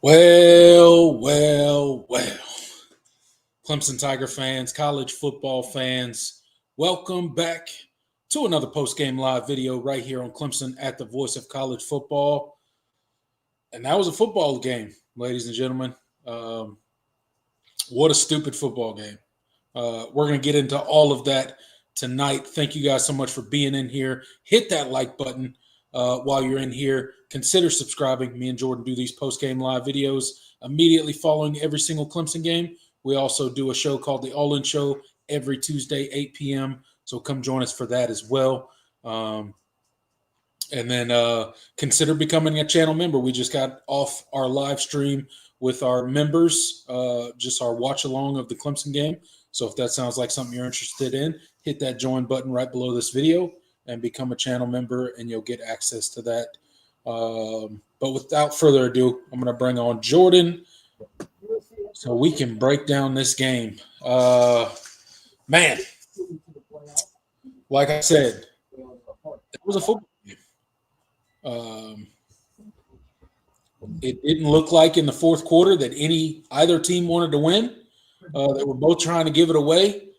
Well. Clemson Tiger fans, college football fans, welcome back to another post-game live video right here on Clemson at the Voice of College Football. And that was a football game, ladies and gentlemen. What a stupid football game. We're going to get into all of that tonight. Thank you guys so much for being in here. Hit that like button while you're in here. Consider subscribing. Me and Jordan do these post-game live videos immediately following every single Clemson game. We also do a show called The All-In Show every Tuesday, 8 p.m. So come join us for that as well. And then consider becoming a channel member. We just got off our live stream with our members, just our watch along of the Clemson game. So if that sounds like something you're interested in, hit that join button right below this video and become a channel member, and you'll get access to that. But without further ado, I'm going to bring on Jordan so we can break down this game. Man, like I said, it was a football game. It didn't look like in the fourth quarter that either team wanted to win. They were both trying to give it away.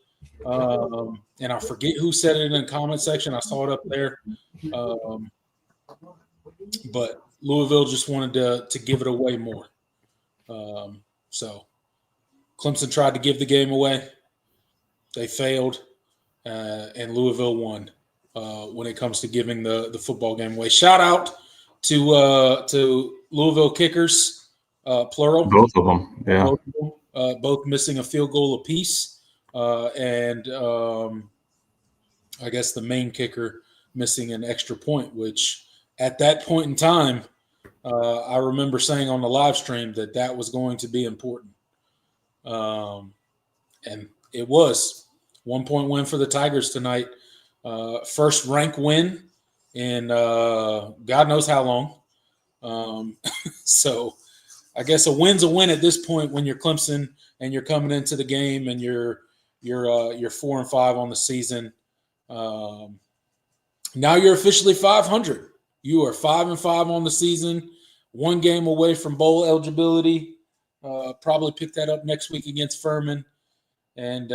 And I forget who said it in the comment section. I saw it up there. But Louisville just wanted to give it away more. So Clemson tried to give the game away. They failed, and Louisville won when it comes to giving the football game away. Shout out to Louisville kickers, plural. Both of them, yeah. Both missing a field goal apiece, and I guess the main kicker missing an extra point, which at that point in time, I remember saying on the live stream that was going to be important. And it was 1-point win for the Tigers tonight. First rank win in God knows how long. So I guess a win's a win at this point when you're Clemson and you're coming into the game and you're 4-5 on the season. Now you're officially 500. You are 5-5 on the season, one game away from bowl eligibility. Probably pick that up next week against Furman. And,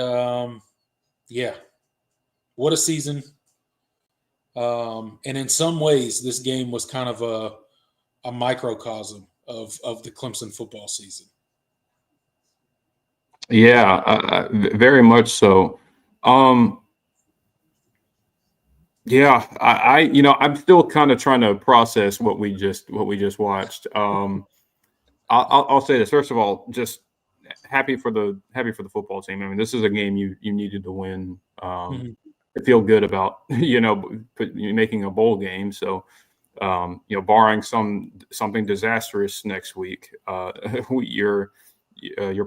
yeah, what a season. And in some ways, this game was kind of a microcosm of the Clemson football season. Yeah, very much so. Yeah, I'm still kind of trying to process what we just watched. I'll say this first of all, just happy for the football team. I mean, this is a game you needed to win. To feel good about making a bowl game. So barring something disastrous next week, you're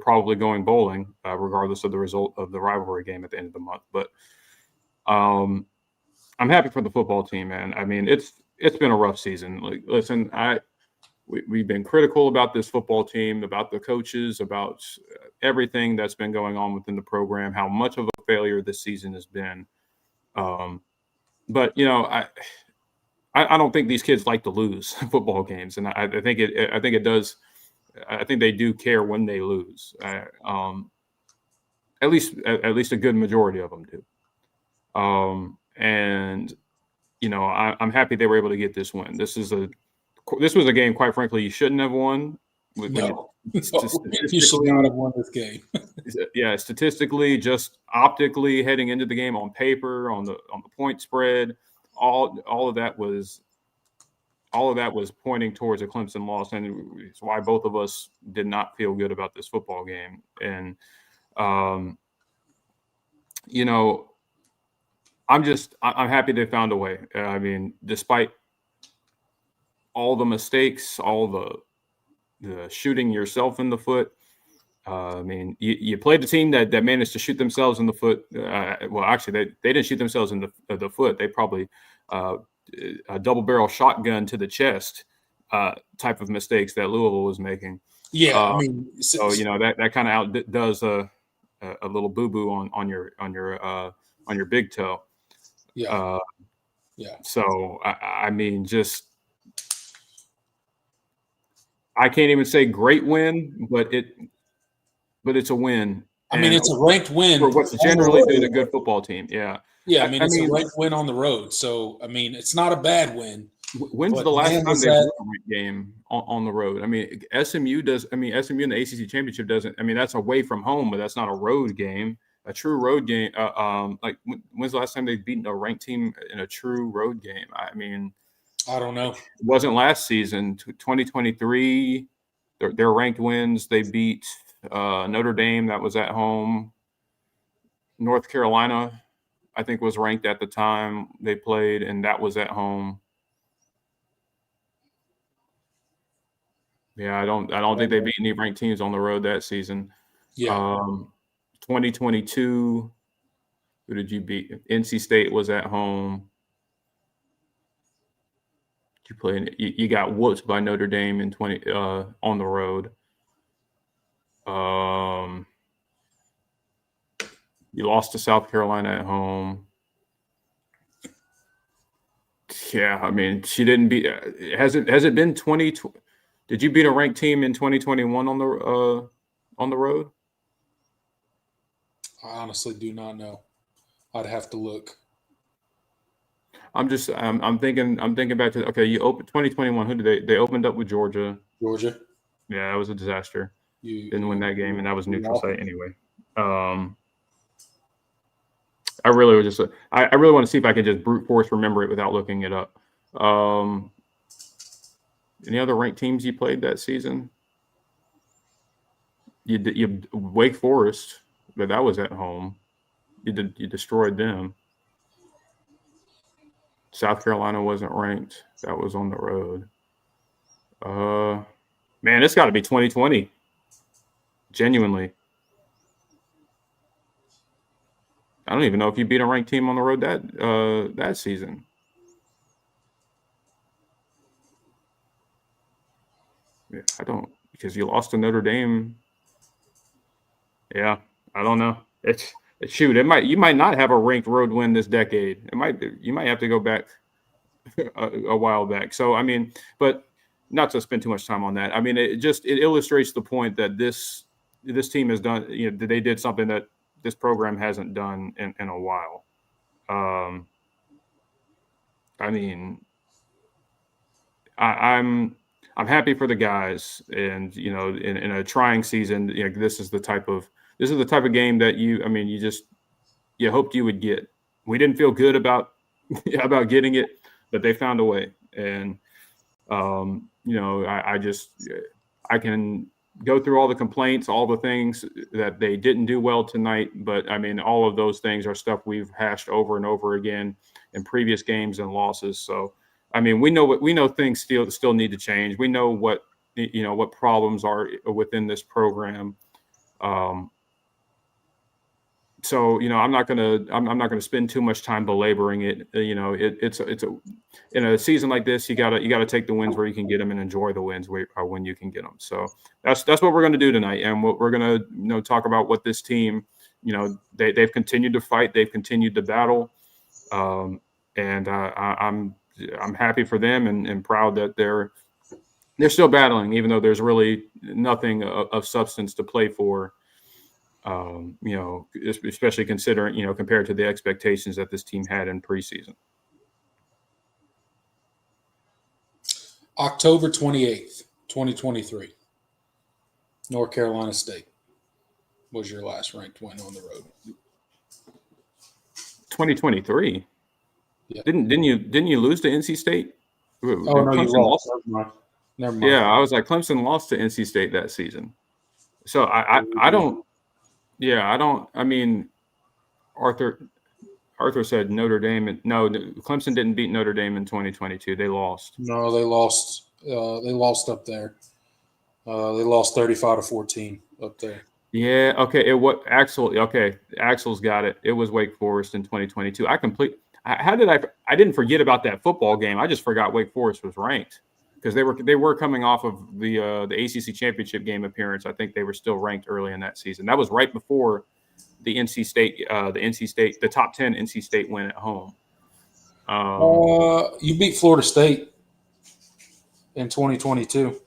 probably going bowling, regardless of the result of the rivalry game at the end of the month. But I'm happy for the football team, man. I mean, it's been a rough season. Like, listen, we've been critical about this football team, about the coaches, about everything that's been going on within the program, how much of a failure this season has been. But I don't think these kids like to lose football games, and I think it does. I think they do care when they lose. At least a good majority of them do. And I'm happy they were able to get this win. This was a game, quite frankly, you shouldn't have won. No, you should not have won this game. Yeah, statistically, just optically, heading into the game on paper, on the point spread, all of that was pointing towards a Clemson loss, and it's why both of us did not feel good about this football game. And I'm happy they found a way. I mean, despite all the mistakes, all the shooting yourself in the foot. I mean, you played a team that managed to shoot themselves in the foot. Well, actually, they didn't shoot themselves in the foot. They probably a double barrel shotgun to the chest type of mistakes that Louisville was making. Yeah, I mean, so that kind of outdoes a little boo boo on your big toe. Yeah. So I mean, just I can't even say great win, but it's a win. I mean, it's a ranked win for what's generally been a good football team. Yeah. Yeah, I mean, it's a ranked win on the road. So, I mean, it's not a bad win. When's the last time they won a ranked game on the road? I mean, SMU does. I mean, SMU in the ACC championship doesn't. I mean, that's away from home, but that's not a road game. A true road game. Like when's the last time they've beaten a ranked team in a true road game? I mean, I don't know. It wasn't last season. 2023, their ranked wins. They beat Notre Dame. That was at home. North Carolina, I think, was ranked at the time they played, and that was at home. Yeah, I don't think they beat any ranked teams on the road that season. Yeah. 2022, who did you beat? NC State was at home. You played. You got whooped by Notre Dame in on the road. You lost to South Carolina at home. Yeah, I mean, she didn't beat. Has it been 20? Did you beat a ranked team in 2021 on the road? I honestly do not know. I'd have to look. I'm thinking back to you opened 2021. Who did they opened up with Georgia? Georgia. Yeah, that was a disaster. Didn't win that game, and that was neutral site anyway. I really was just I really want to see if I can just brute force remember it without looking it up. Any other ranked teams you played that season? You Wake Forest, but that was at home. You destroyed them. South Carolina wasn't ranked. That was on the road. Man, it's got to be 2020. Genuinely. I don't even know if you beat a ranked team on the road that season. Yeah, I don't, because you lost to Notre Dame. Yeah, I don't know. You might not have a ranked road win this decade. You might have to go back a while back. So I mean, but not to spend too much time on that. I mean, it illustrates the point that this team has done. They did something that this program hasn't done in a while. I mean, I'm happy for the guys, and in a trying season, this is the type of game that you hoped you would get. We didn't feel good about getting it, but they found a way, and I can go through all the complaints, all the things that they didn't do well tonight, but I mean, all of those things are stuff we've hashed over and over again in previous games and losses. So, I mean, we know things still need to change. We know what problems are within this program. So I'm not gonna spend too much time belaboring it. It's in a season like this, you gotta take the wins where you can get them and enjoy the wins when you can get them. So that's what we're gonna do tonight, and what we're gonna talk about what this team, they've continued to fight, they've continued to battle, and I'm happy for them and proud that they're still battling, even though there's really nothing of substance to play for. Especially considering, compared to the expectations that this team had in preseason. October 28th, 2023. North Carolina State was your last ranked win on the road. 2023. Yeah. Didn't you lose to NC State? Oh, no, you lost. Never mind. Yeah, I was like, Clemson lost to NC State that season. So I don't. Yeah, I don't. I mean, Arthur said Notre Dame. No, Clemson didn't beat Notre Dame in 2022. They lost. No, they lost. They lost up there. They lost 35-14 up there. Yeah. Okay. Axel's got it. It was Wake Forest in 2022. I didn't forget about that football game. I just forgot Wake Forest was ranked, because they were coming off of the ACC championship game appearance. I think they were still ranked early in that season. That was right before the top 10 NC State win at home. You beat Florida State in 2022.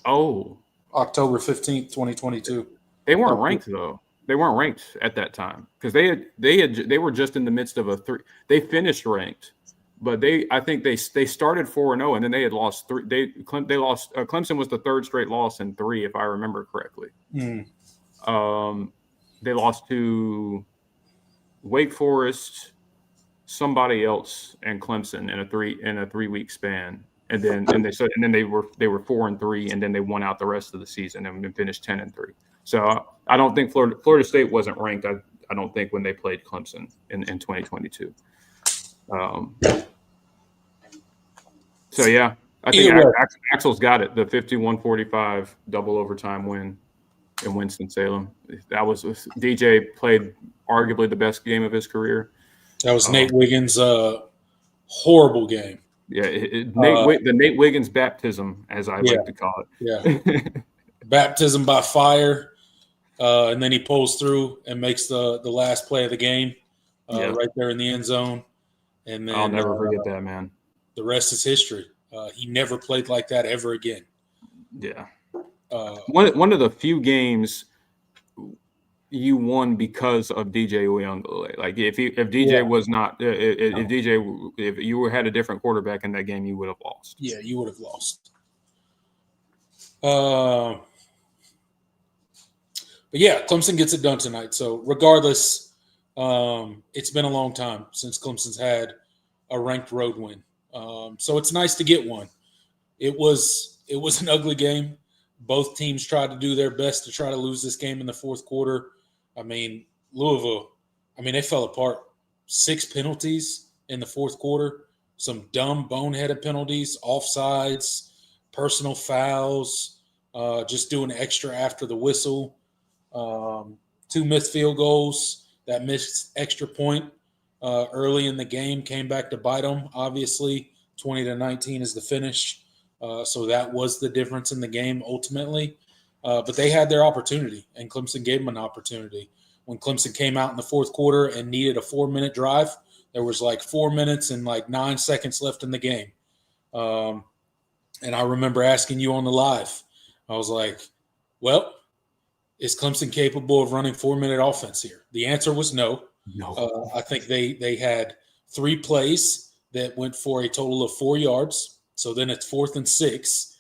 Oh, October 15th, 2022. they weren't ranked though. They weren't ranked at that time because they were just in the midst of a three. They finished ranked, but I think they started 4-0 and then they had lost three. They lost. Clemson was the third straight loss in 3, if I remember correctly. They lost to Wake Forest, somebody else, and Clemson in a 3-week span. And then they were 4-3, and then they won out the rest of the season and finished 10-3. So I don't think Florida State wasn't ranked. I don't think when they played Clemson in 2022. So yeah, I think Axel's got it. The 51-45 double overtime win in Winston-Salem. That was DJ played arguably the best game of his career. That was Nate Wiggins' horrible game. Yeah, the Nate Wiggins baptism, as I like to call it. Yeah, baptism by fire, and then he pulls through and makes the last play of the game right there in the end zone. And then I'll never forget that, man. The rest is history. He never played like that ever again. Yeah, one of the few games you won because of DJ Uyunglele. Like if DJ was not if you had a different quarterback in that game, you would have lost. Yeah, you would have lost. But yeah, Clemson gets it done tonight. So regardless, it's been a long time since Clemson's had a ranked road win. So it's nice to get one. It was an ugly game. Both teams tried to do their best to try to lose this game in the fourth quarter. I mean, Louisville, they fell apart. 6 penalties in the fourth quarter, some dumb boneheaded penalties, offsides, personal fouls, just doing extra after the whistle, 2 missed field goals, that missed extra point early in the game came back to bite them, obviously. 20-19 is the finish. So that was the difference in the game ultimately. But they had their opportunity, and Clemson gave them an opportunity. When Clemson came out in the fourth quarter and needed a 4-minute drive, there was like 4 minutes and like 9 seconds left in the game. And I remember asking you on the live, I was like, well, is Clemson capable of running 4-minute offense here? The answer was no. No. I think they had 3 plays that went for a total of 4 yards. So then it's 4th and 6.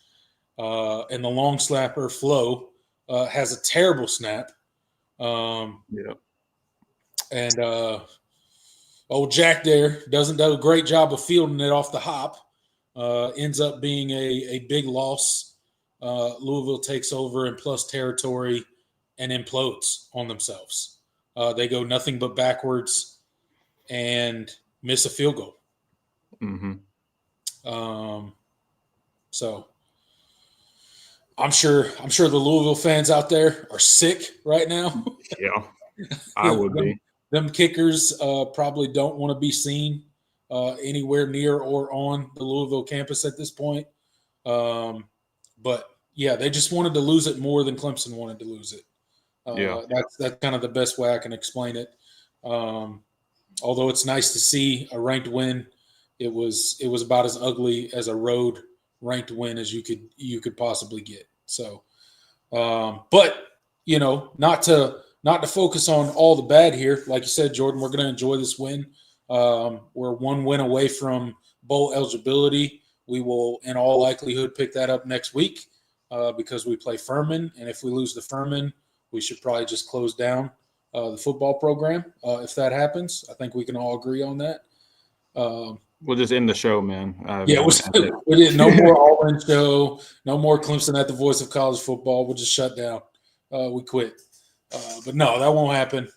And the long snapper Flo has a terrible snap. And old Jack there doesn't do a great job of fielding it off the hop. Ends up being a big loss. Louisville takes over in plus territory and implodes on themselves. They go nothing but backwards and miss a field goal. So I'm sure the Louisville fans out there are sick right now. Yeah, I would be. Them kickers probably don't want to be seen anywhere near or on the Louisville campus at this point. But yeah, they just wanted to lose it more than Clemson wanted to lose it. That's kind of the best way I can explain it. Although it's nice to see a ranked win, it was about as ugly as a road ranked win as you could possibly get. So, but not to focus on all the bad here. Like you said, Jordan, we're going to enjoy this win. We're 1 win away from bowl eligibility. We will, in all likelihood, pick that up next week because we play Furman, and if we lose the Furman, we should probably just close down the football program if that happens. I think we can all agree on that. We'll just end the show, man. We did no more All-In show, no more Clemson at the voice of college football. We'll just shut down. We quit. But no, that won't happen.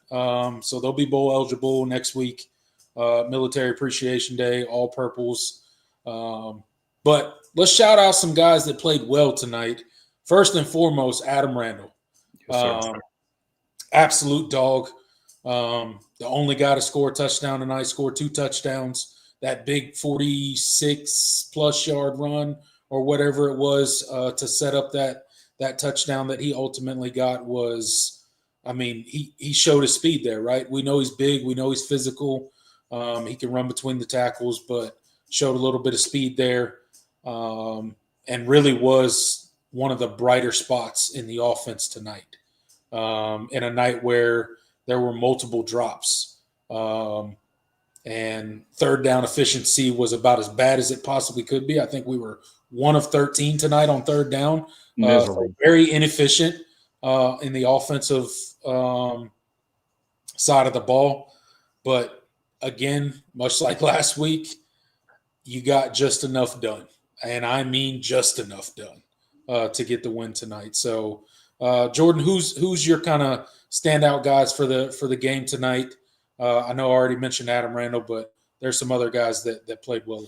So they'll be bowl eligible next week. Military Appreciation Day, all purples. But let's shout out some guys that played well tonight. First and foremost, Adam Randall. Yes, Absolute dog. The only guy to score a touchdown tonight, scored 2 touchdowns. That big 46-plus yard run or whatever it was to set up that touchdown that he ultimately got was, he showed his speed there, right? We know he's big. We know he's physical. He can run between the tackles, but showed a little bit of speed there and really was one of the brighter spots in the offense tonight. In a night where there were multiple drops. And third down efficiency was about as bad as it possibly could be. I think we were 1 of 13 tonight on third down. So very inefficient in the offensive side of the ball. But again, much like last week, you got just enough done. And I mean just enough done to get the win tonight. So, Jordan, who's your kind of standout guys for the game tonight? I know I already mentioned Adam Randall, but there's some other guys that played well.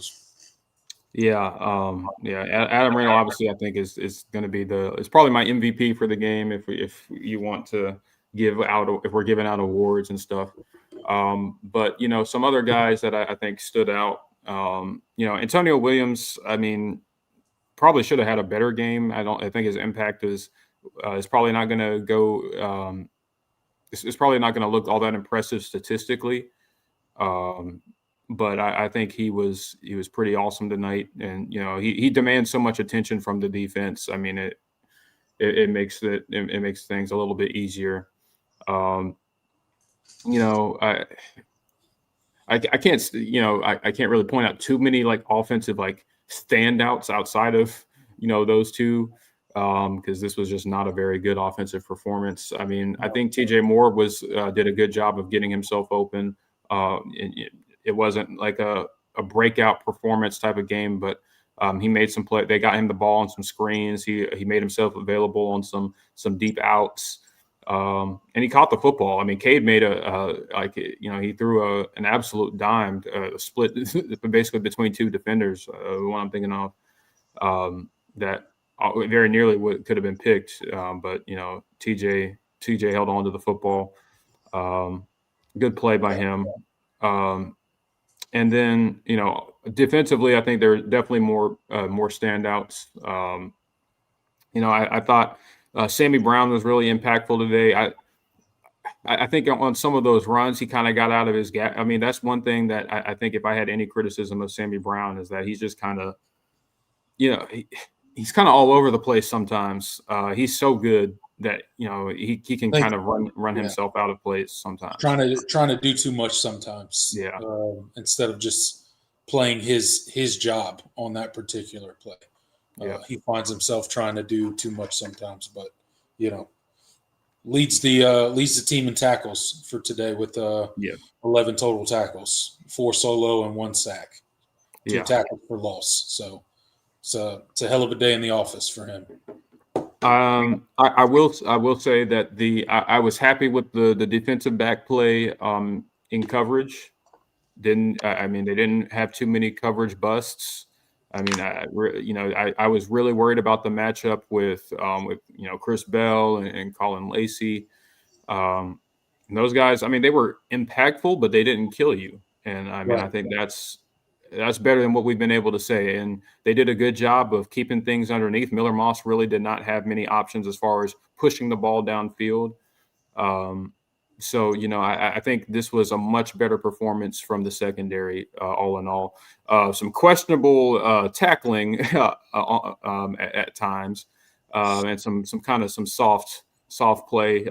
Adam Randall obviously I think is going to be it's probably my MVP for the game if you want to if we're giving out awards and stuff. But some other guys that I think stood out. Antonio Williams, I mean, probably should have had a better game. I think his impact is probably not going to go. It's probably not going to look all that impressive statistically. But I think he was pretty awesome tonight, and he demands so much attention from the defense. I mean, it makes things a little bit easier. I can't I can't really point out too many like offensive like standouts outside of those two. Because this was just not a very good offensive performance. I mean, I think TJ Moore did a good job of getting himself open. It wasn't like a breakout performance type of game, but he made some play. They got him the ball on some screens. He made himself available on some deep outs, and he caught the football. I mean, Cade made he threw an absolute dime, split basically between two defenders. The one I'm thinking of that. Very nearly could have been picked, but TJ held on to the football. Good play by him. And then defensively, I think there are definitely more standouts. I thought Sammy Brown was really impactful today. I think on some of those runs, he kind of got out of his gap. I mean, that's one thing that I think if I had any criticism of Sammy Brown is that he's just kind of, he's kind of all over the place sometimes. He's so good that he can kind of run himself out of place sometimes. Trying to do too much sometimes. Yeah. Instead of just playing his job on that particular play. He finds himself trying to do too much sometimes, but leads the team in tackles for today with 11 total tackles, 4 solo and 1 sack, 2 tackles for loss. So. It's a hell of a day in the office for him. I will say that I was happy with the defensive back play in coverage. They didn't have too many coverage busts. I mean, I was really worried about the matchup with Chris Bell and Colin Lacey. Those guys, I mean, they were impactful, but they didn't kill you. And I mean, I think that's better than what we've been able to say. And they did a good job of keeping things underneath. Miller Moss really did not have many options as far as pushing the ball downfield. I think this was a much better performance from the secondary, all in all. Some questionable tackling at times, and some soft play,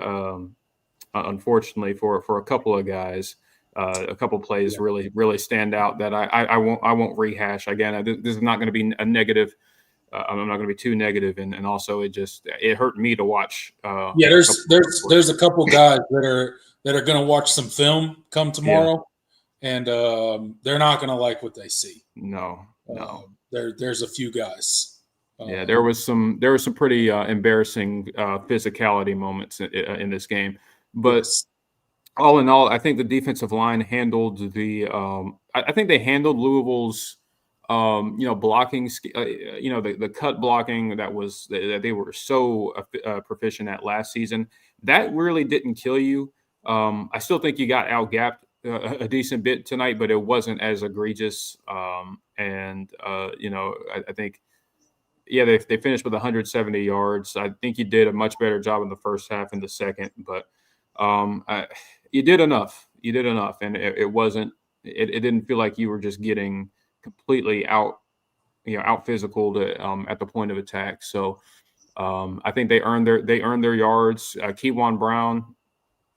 unfortunately, for a couple of guys. A couple plays really stand out that I won't rehash again. This is not going to be a negative. I'm not going to be too negative, and also it hurt me to watch. There's a couple guys that are going to watch some film come tomorrow, and they're not going to like what they see. No. There's a few guys. There was some pretty embarrassing physicality moments in this game, but. All in all, I think the defensive line handled I think they handled Louisville's, blocking, the cut blocking that they were so proficient at last season. That really didn't kill you. I still think you got out-gapped a decent bit tonight, but it wasn't as egregious. I think, they finished with 170 yards. I think you did a much better job in the first half and the second, but you did enough. And it wasn't. It didn't feel like you were just getting completely out physical at the point of attack. So I think they earned their yards. Keywan Brown.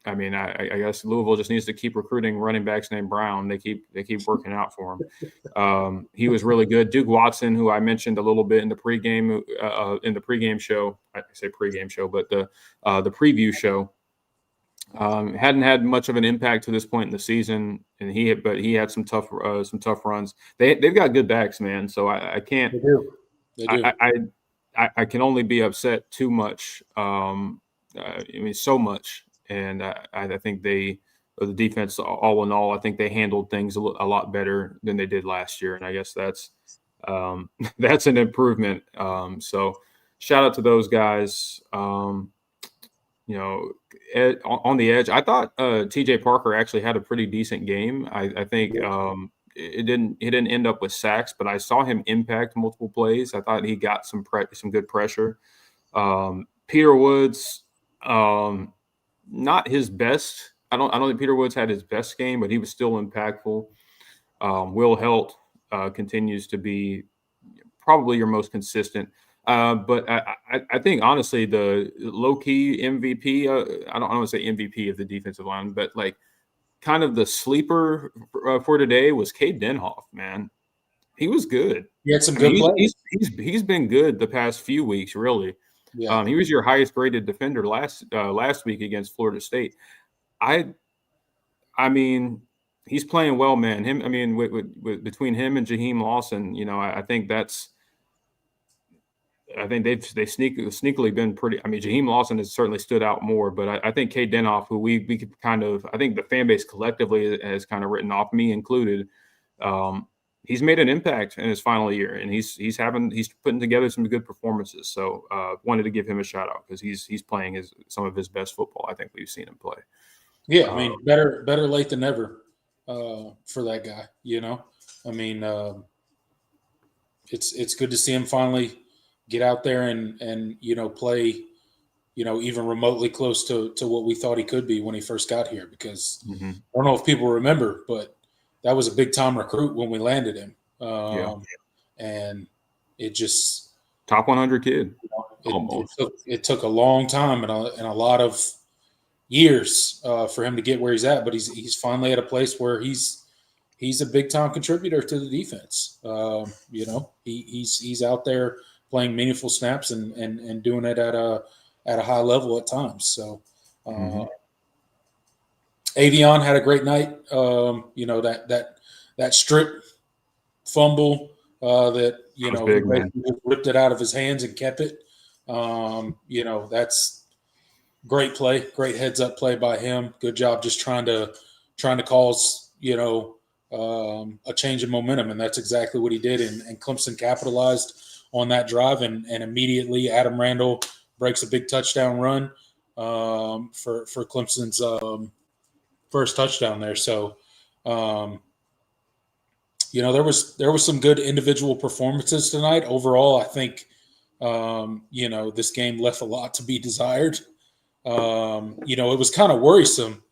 I mean, I guess Louisville just needs to keep recruiting running backs named Brown. They keep working out for him. He was really good. Duke Watson, who I mentioned a little bit in the pregame show. I say pregame show, but the preview show. Hadn't had much of an impact to this point in the season, and he had some tough runs. They've got good backs, man. So I can't. They do. They do. I can only be upset too much. I mean, so much. And I think the defense, all in all, I think they handled things a lot better than they did last year. And I guess that's an improvement. So shout out to those guys. On the edge, I thought TJ Parker actually had a pretty decent game. I think it didn't end up with sacks, but I saw him impact multiple plays. I thought he got some good pressure. Peter Woods, not his best. I don't think Peter Woods had his best game, but he was still impactful. Will Helt continues to be probably your most consistent. But I think honestly the low key MVP. I don't want to say MVP of the defensive line, but like kind of the sleeper for today was Cade Denhoff. Man, he was good. He had some good plays. He's been good the past few weeks, really. Yeah. He was your highest graded defender last week against Florida State. I mean, he's playing well, man. With between him and Jaheim Lawson, I think they've sneakily been pretty. I mean, Jaheim Lawson has certainly stood out more, but I think Cade Denhoff, who we could I think the fan base collectively has kind of written off, me included. He's made an impact in his final year, and he's putting together some good performances. So wanted to give him a shout out because he's playing some of his best football I think we've seen him play. Yeah, I mean, better late than never for that guy. I mean, it's good to see him finally get out there and play, even remotely close to what we thought he could be when he first got here. Because I don't know if people remember, but that was a big time recruit when we landed him. And it just top 100 kid. It took a long time and a lot of years for him to get where he's at, but he's finally at a place where he's a big time contributor to the defense. He's out there playing meaningful snaps and doing it at a high level at times. So Avion had a great night. That strip fumble that big, he ripped it out of his hands and kept it. That's great play, great heads up play by him. Good job just trying to cause a change in momentum, and that's exactly what he did. And Clemson capitalized on that drive, and immediately Adam Randall breaks a big touchdown run for Clemson's first touchdown there. So, there was some good individual performances tonight. Overall, I think this game left a lot to be desired. It was kind of worrisome,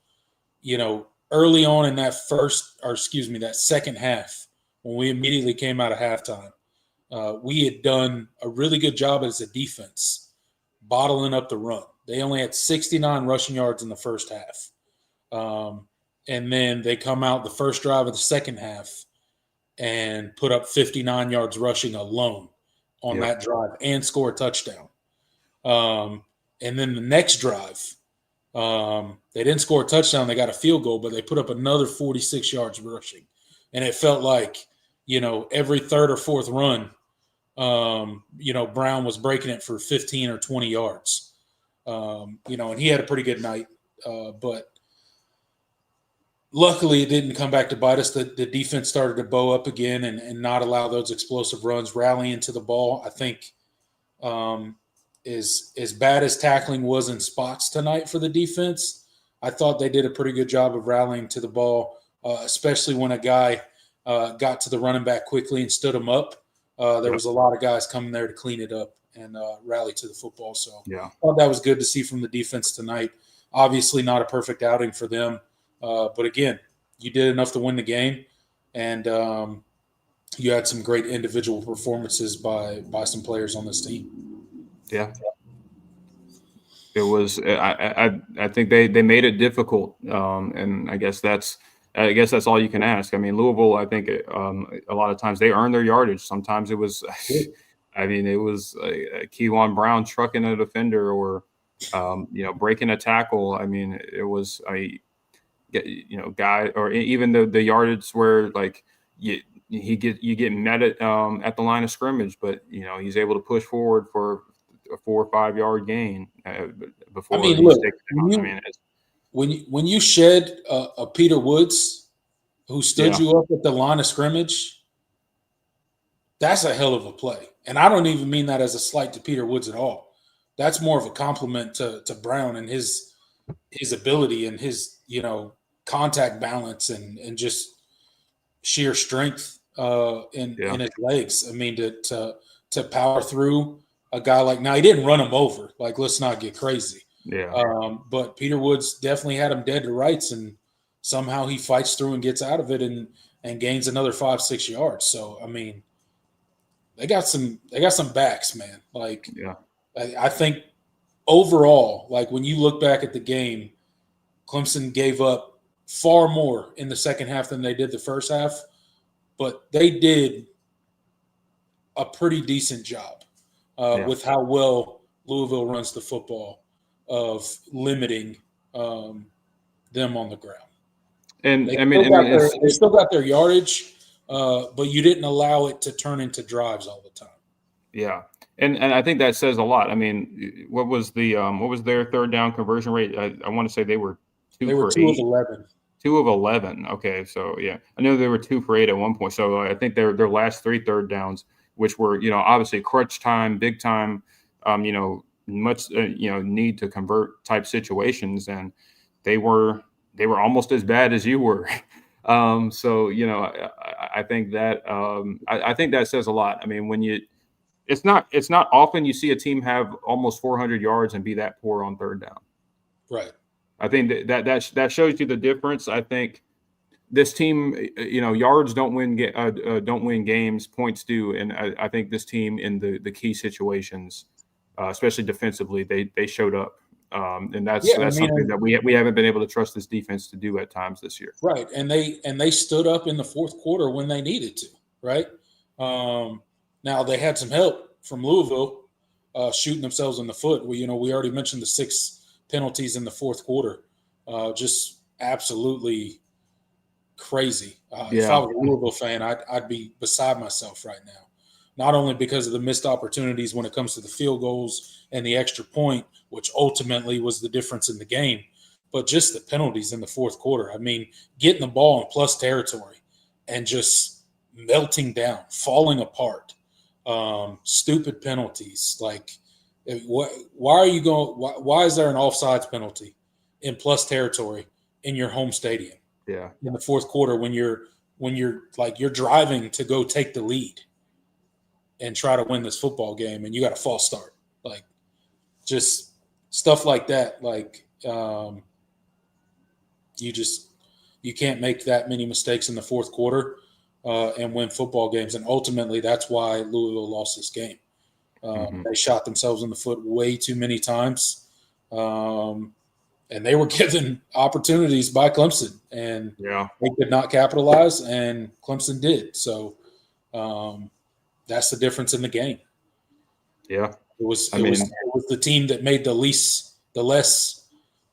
early on in that second half when we immediately came out of halftime. We had done a really good job as a defense bottling up the run. They only had 69 rushing yards in the first half. And then they come out the first drive of the second half and put up 59 yards rushing alone on that drive and score a touchdown. And then the next drive, they didn't score a touchdown. They got a field goal, but they put up another 46 yards rushing. And it felt like, every third or fourth run, Brown was breaking it for 15 or 20 yards. And he had a pretty good night. But luckily it didn't come back to bite us. The defense started to bow up again and not allow those explosive runs, rallying to the ball. I think as bad as tackling was in spots tonight for the defense, I thought they did a pretty good job of rallying to the ball, especially when a guy got to the running back quickly and stood him up. There was a lot of guys coming there to clean it up and rally to the football. So I thought that was good to see from the defense tonight. Obviously not a perfect outing for them. But again, you did enough to win the game, and you had some great individual performances by some players on this team. Yeah. It was. I think they made it difficult, and I guess that's all you can ask. I mean, Louisville. I think a lot of times they earned their yardage. Sometimes it was. I mean, it was a Kewan Brown trucking a defender or, breaking a tackle. I mean, it was a guy, or even the yardage where like you get met at the line of scrimmage, but he's able to push forward for a 4 or 5 yard gain before I mean, he's look, taken down. I mean, when you shed a Peter Woods who stood Yeah. you up at the line of scrimmage, that's a hell of a play. And I don't even mean that as a slight to Peter Woods at all. That's more of a compliment to Brown and his ability and his contact balance and just sheer strength in his legs. I mean, to power through a guy like, now he didn't run him over. Like, let's not get crazy. Yeah. But Peter Woods definitely had him dead to rights, and somehow he fights through and gets out of it and gains another 5-6 yards. So I mean, they got some backs, man. Like, Yeah. I think overall, like when you look back at the game, Clemson gave up far more in the second half than they did the first half, but they did a pretty decent job with how well Louisville runs the football of limiting them on the ground. And they still got their yardage, but you didn't allow it to turn into drives all the time. Yeah. And I think that says a lot. I mean, what was their third down conversion rate? I want to say they were 2 for 8. 2 of 11. 2 of 11. Okay, so yeah, I know they were 2 for 8 at one point. So I think their last 3 third downs, which were obviously crunch time, big time, much need to convert type situations, and they were almost as bad as you were. So I think that I think that says a lot. I mean, when it's not often you see a team have almost 400 yards and be that poor on third down. Right. I think that shows you the difference. I think this team, yards don't win games, points do, and I think this team in the key situations, especially defensively, they showed up, and that's something that we haven't been able to trust this defense to do at times this year. Right, and they stood up in the fourth quarter when they needed to. Right. Now they had some help from Louisville shooting themselves in the foot. We already mentioned the 6 penalties in the fourth quarter, just absolutely crazy. If I was a Louisville fan, I'd be beside myself right now. Not only because of the missed opportunities when it comes to the field goals and the extra point, which ultimately was the difference in the game, but just the penalties in the fourth quarter. I mean, getting the ball in plus territory and just melting down, falling apart, stupid penalties like. Why are you going? Why is there an offsides penalty in plus territory in your home stadium? Yeah, in the fourth quarter when you're you're driving to go take the lead and try to win this football game, and you got a false start, like just stuff like that. Like you can't make that many mistakes in the fourth quarter and win football games, and ultimately that's why Louisville lost this game. They shot themselves in the foot way too many times, and they were given opportunities by Clemson, and they could not capitalize, and Clemson did. So that's the difference in the game. Yeah, it was the team that made the less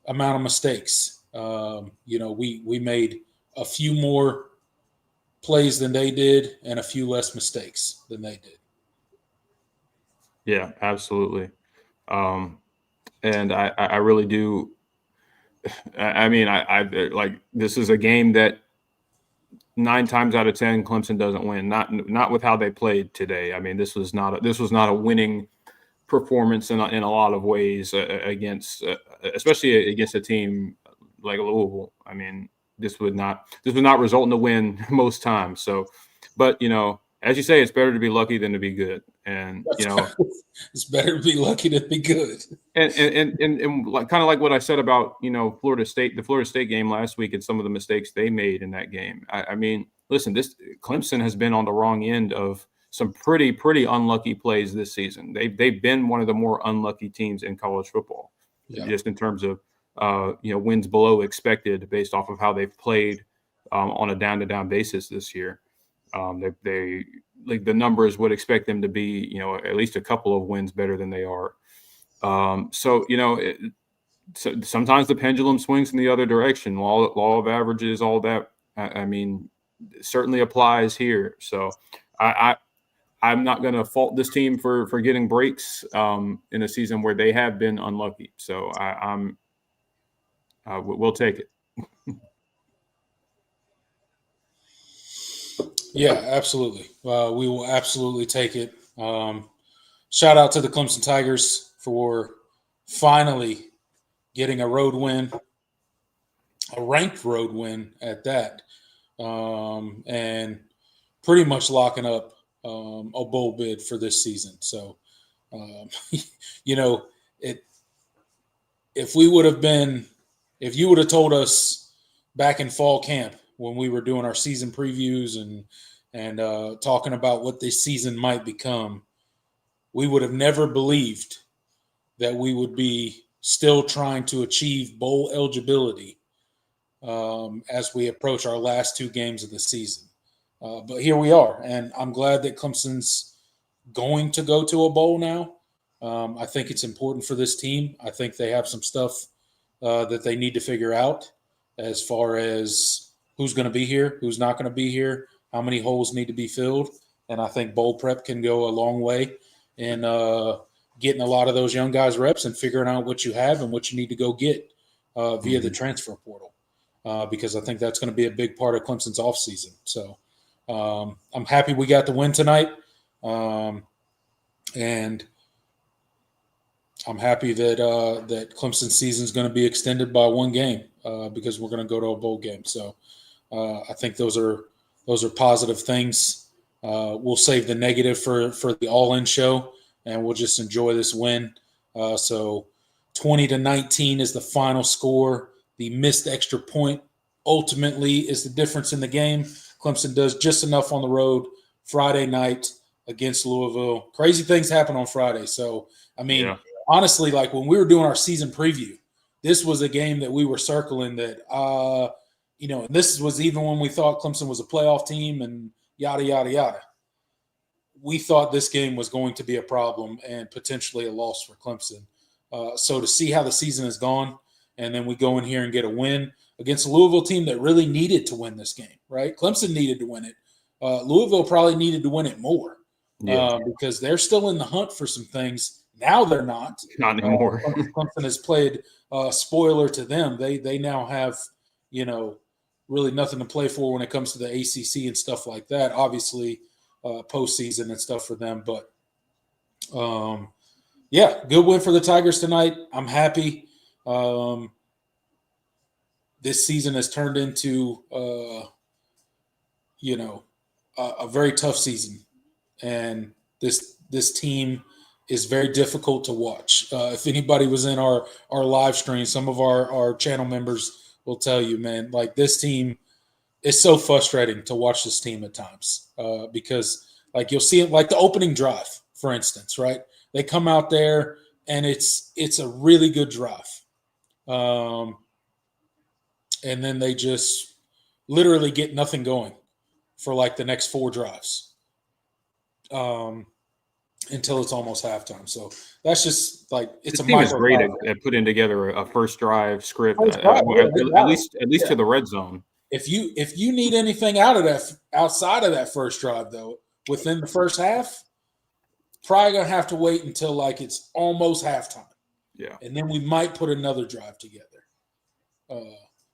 amount of mistakes. We made a few more plays than they did, and a few less mistakes than they did. Yeah, absolutely. And I really do. I mean, I like, this is a game that 9 times out of 10 Clemson doesn't win. Not with how they played today. I mean, this was not a winning performance in a lot of ways against, especially against a team like Louisville. I mean, this would not result in a win most times. So, but as you say, it's better to be lucky than to be good. And it's better to be lucky than to be good. And like, kind of like what I said about Florida State, the Florida State game last week, and some of the mistakes they made in that game. I mean, listen, this Clemson has been on the wrong end of some pretty unlucky plays this season. They've been one of the more unlucky teams in college football, just in terms of wins below expected based off of how they've played on a down-to-down basis this year. They like the numbers would expect them to be at least a couple of wins better than they are. So sometimes the pendulum swings in the other direction. Law of averages, all that. I mean, certainly applies here. So I'm not going to fault this team for getting breaks in a season where they have been unlucky. So we'll take it. Yeah, absolutely. We will absolutely take it. Shout out to the Clemson Tigers for finally getting a road win, a ranked road win at that, and pretty much locking up a bowl bid for this season. So, if you would have told us back in fall camp when we were doing our season previews and talking about what this season might become, we would have never believed that we would be still trying to achieve bowl eligibility as we approach our last 2 games of the season. But here we are, and I'm glad that Clemson's going to go to a bowl now. I think it's important for this team. I think they have some stuff that they need to figure out as far as who's going to be here, who's not going to be here, how many holes need to be filled. And I think bowl prep can go a long way in getting a lot of those young guys reps and figuring out what you have and what you need to go get via the transfer portal, because I think that's going to be a big part of Clemson's offseason. So I'm happy we got the win tonight. And I'm happy that Clemson's season is going to be extended by 1 game because we're going to go to a bowl game. So I think those are positive things. We'll save the negative for the all-in show, and we'll just enjoy this win. So 20-19 is the final score. The missed extra point ultimately is the difference in the game. Clemson does just enough on the road Friday night against Louisville. Crazy things happen on Friday. So, I mean, honestly, like when we were doing our season preview, this was a game that we were circling that, and this was even when we thought Clemson was a playoff team and yada, yada, yada. We thought this game was going to be a problem and potentially a loss for Clemson. So to see how the season has gone, and then we go in here and get a win against a Louisville team that really needed to win this game, right? Clemson needed to win it. Louisville probably needed to win it more because they're still in the hunt for some things. Now they're not. Not anymore. Clemson has played spoiler to them. They now have, really nothing to play for when it comes to the ACC and stuff like that. Obviously, postseason and stuff for them. But, good win for the Tigers tonight. I'm happy. This season has turned into, a very tough season. And this team is very difficult to watch. If anybody was in our live stream, some of our channel members will tell you, man, like this team is so frustrating to watch this team at times because like you'll see it like the opening drive, for instance, right? They come out there and it's a really good drive. And then they just literally get nothing going for like the next 4 drives. Until it's almost halftime. So that's just like it's this a team is great micro. at putting together a first drive script, First drive, at least to the red zone. If you need anything out of that outside of that first drive though, within the first half, probably gonna have to wait until like it's almost halftime. Yeah, and then we might put another drive together.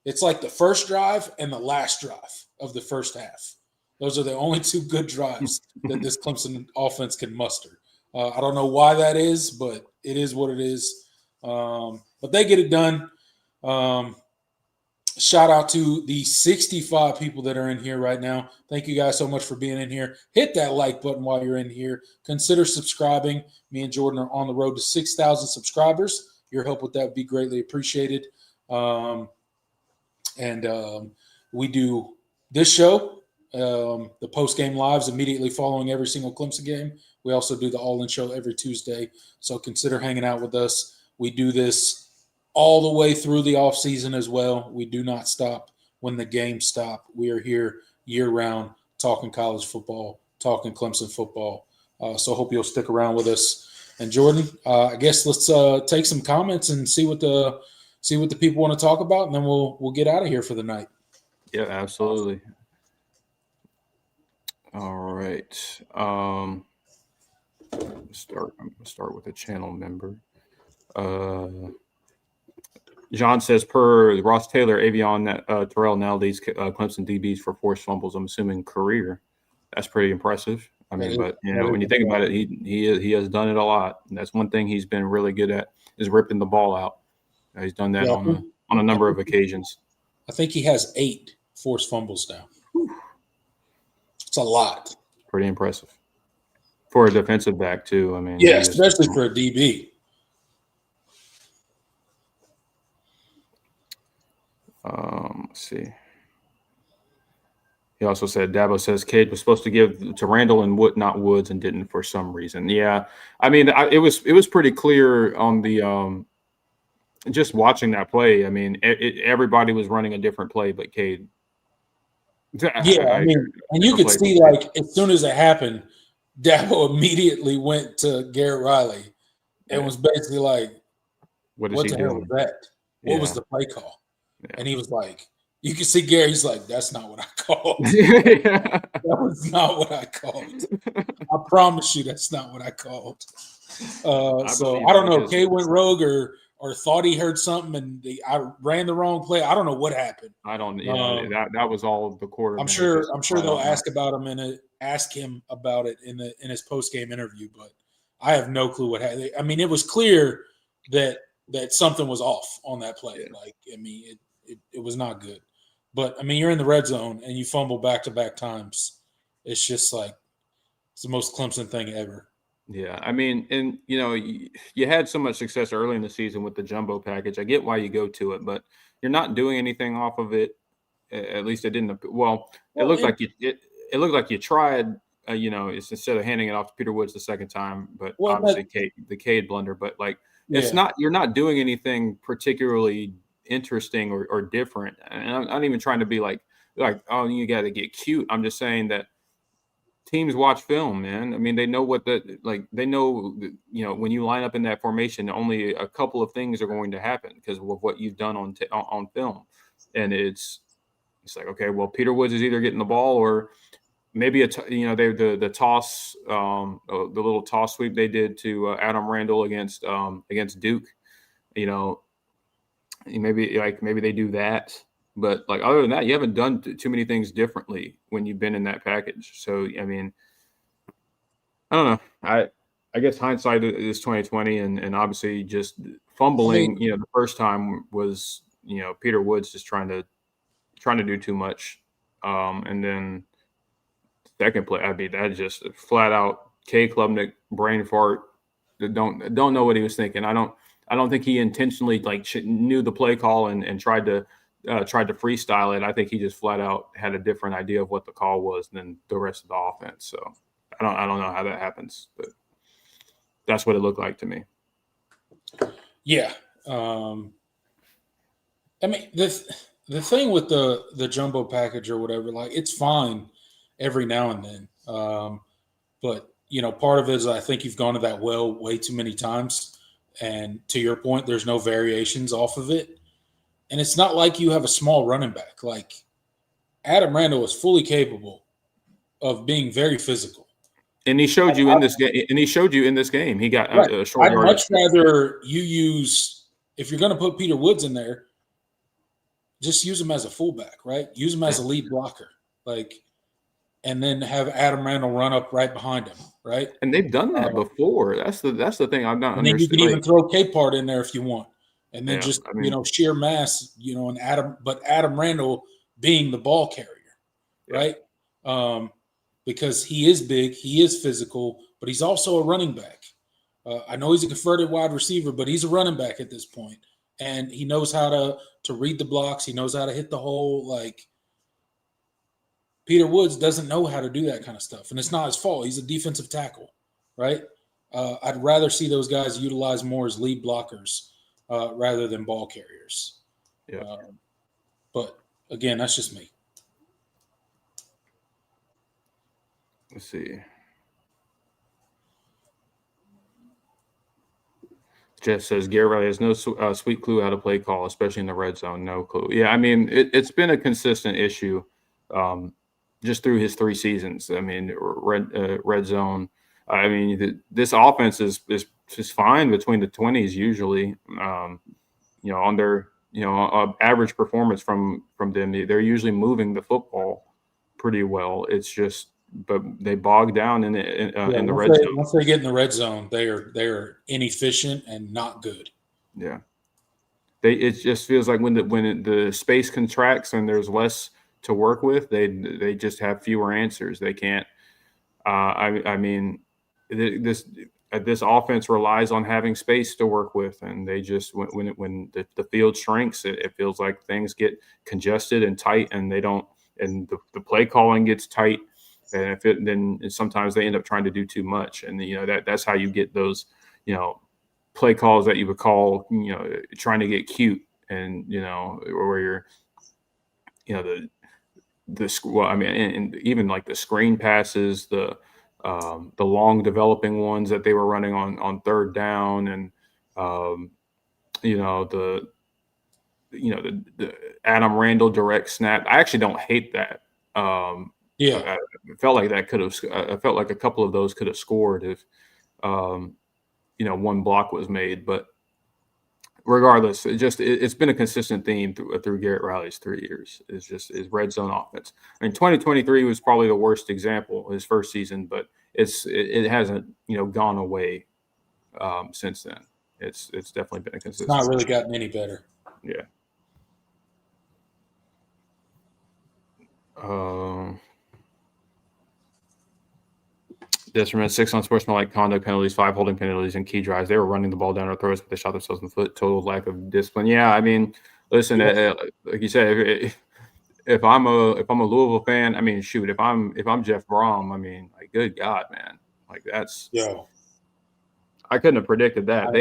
It's like the first drive and the last drive of the first half. Those are the only 2 good drives that this Clemson offense can muster. I don't know why that is, but it is what it is. But they get it done. Shout out to the 65 people that are in here right now. Thank you guys so much for being in here. Hit that like button while you're in here. Consider subscribing. Me and Jordan are on the road to 6,000 subscribers. Your help with that would be greatly appreciated. We do this show the post-game lives immediately following every single Clemson game. We also do the All-In Show every Tuesday, so consider hanging out with us. We do this all the way through the offseason as well. We do not stop when the games stop. We are here year-round talking college football, talking Clemson football. So hope you'll stick around with us. And Jordan, I guess let's take some comments and see what the people want to talk about, and then we'll get out of here for the night. Yeah, absolutely. All right. I'm gonna start with a channel member. John says, per Ross Taylor, Avion Terrell now leads Clemson DBs for forced fumbles. I'm assuming career. That's pretty impressive. I mean, but when you think about it, he has done it a lot. And that's one thing he's been really good at is ripping the ball out. He's done that on a number of occasions. I think he has 8 forced fumbles now. It's a lot. Pretty impressive for a defensive back too. I mean, yeah, especially for a DB. Let's see. He also said, Dabo says Cade was supposed to give to Randall and not Woods, and didn't for some reason. Yeah, I mean, it was pretty clear on the just watching that play. I mean, everybody was running a different play, but Cade. Yeah, I mean, and you could see, like, as soon as it happened, Dabo immediately went to Garrett Riley and was basically like, "What the hell was that? What was the play call?" Yeah. And he was like, you can see Gary, he's like, "That's not what I called. That was not what I called. I promise you that's not what I called." So I don't know if Kay went rogue or thought he heard something and I ran the wrong play. I don't know what happened. I don't. Yeah, that was all the quarterback. I'm sure they'll ask him about it in his post game interview, but I have no clue what happened. I mean, it was clear that something was off on that play. Yeah. Like, I mean, it was not good. But I mean, you're in the red zone and you fumble back-to-back times. It's just like it's the most Clemson thing ever. Yeah, I mean, and you had so much success early in the season with the jumbo package. I get why you go to it, but you're not doing anything off of it. At least it didn't. Well, it looked like you tried. Instead of handing it off to Peter Woods the second time, but obviously the Cade blunder. But like, it's not. You're not doing anything particularly interesting or different. And I'm not even trying to be like, oh, you got to get cute. I'm just saying that teams watch film, man. I mean, they know they know, when you line up in that formation, only a couple of things are going to happen because of what you've done on film. And it's like, okay, well, Peter Woods is either getting the ball or maybe the toss, the little toss sweep they did to Adam Randall against Duke, maybe they do that, but like other than that, you haven't done too many things differently when you've been in that package. So I mean, I don't know. I guess hindsight is 2020, and obviously just fumbling. The first time was Peter Woods just trying to do too much, and then second play, I mean, that just flat out Cade Klubnik brain fart. Don't know what he was thinking. I don't think he intentionally knew the play call and tried to freestyle it. I think he just flat out had a different idea of what the call was than the rest of the offense. So I don't know how that happens, but that's what it looked like to me. Yeah. I mean, the thing with the jumbo package or whatever, like, it's fine every now and then. But part of it is I think you've gone to that well way too many times. And to your point, there's no variations off of it. And it's not like you have a small running back. Like, Adam Randall is fully capable of being very physical. And he showed you in this game. He got a short I'd much rather you use, if you're going to put Peter Woods in there, just use him as a fullback, right? Use him as a lead blocker. And then have Adam Randall run up right behind him, right? And they've done that before. That's the thing I'm not understanding. And then you can even throw Capehart in there if you want, and then sheer mass, and Adam Randall being the ball carrier, right? Because he is big, he is physical, but he's also a running back. I know he's a converted wide receiver, but he's a running back at this point, and he knows how to read the blocks. He knows how to hit the hole, Peter Woods doesn't know how to do that kind of stuff, and it's not his fault. He's a defensive tackle, right? I'd rather see those guys utilized more as lead blockers rather than ball carriers. Yeah. But again, that's just me. Let's see. Jeff says Garrett Riley has no sweet clue how to play call, especially in the red zone. No clue. Yeah, I mean, it's been a consistent issue just through his 3 seasons. I mean, red zone. I mean, this offense is fine between the 20s usually. On their average performance from them, they're usually moving the football pretty well. It's just, but they bog down in the red zone. Once they get in the red zone, they are inefficient and not good. Yeah, it just feels like when the space contracts and there's less to work with, they just have fewer answers. They can't. I mean, this offense relies on having space to work with, and they just when the field shrinks, it feels like things get congested and tight, and they don't, and the play calling gets tight. And then sometimes they end up trying to do too much, and that's how you get those play calls that you would call trying to get cute, and where you're and even like the screen passes, the long developing ones that they were running on third down, and the Adam Randall direct snap. I actually don't hate that. I felt like that could have. I felt like a couple of those could have scored if, one block was made. But regardless, it's been a consistent theme through Garrett Riley's 3 years. It's just his red zone offense. I mean, 2023 was probably the worst example, his first season, but it hasn't gone away since then. It's definitely been a consistent. It's not really gotten any better. Yeah. This from 6 unsportsmanlike conduct penalties, 5 holding penalties, and key drives. They were running the ball down our throats, but they shot themselves in the foot. Total lack of discipline. Yeah, I mean, listen, like you said, if I'm a Louisville fan, I mean, shoot, if I'm Jeff Brom, I mean, like, good God, man, like that's I couldn't have predicted that.